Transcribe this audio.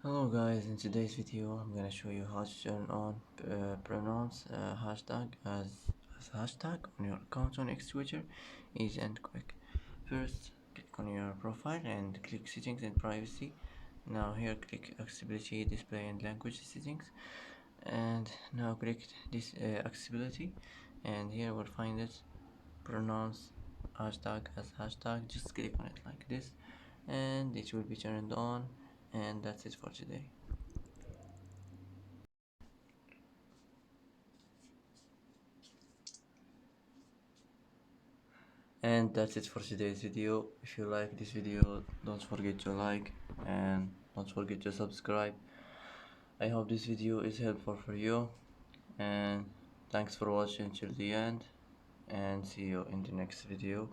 Hello guys, in today's video I'm gonna show you how to turn on pronouns hashtag as hashtag on your account on X Twitter. Easy and quick. First, click on your profile and click settings and privacy. Now here click accessibility, display and language settings, and now click this accessibility, and here we'll find it pronouns hashtag as hashtag. Just click on it like this and it will be turned on, and that's it for today. And that's it for today's video. If you like this video, don't forget to like and don't forget to subscribe. I hope this video is helpful for you, and thanks for watching till the end, and see you in the next video.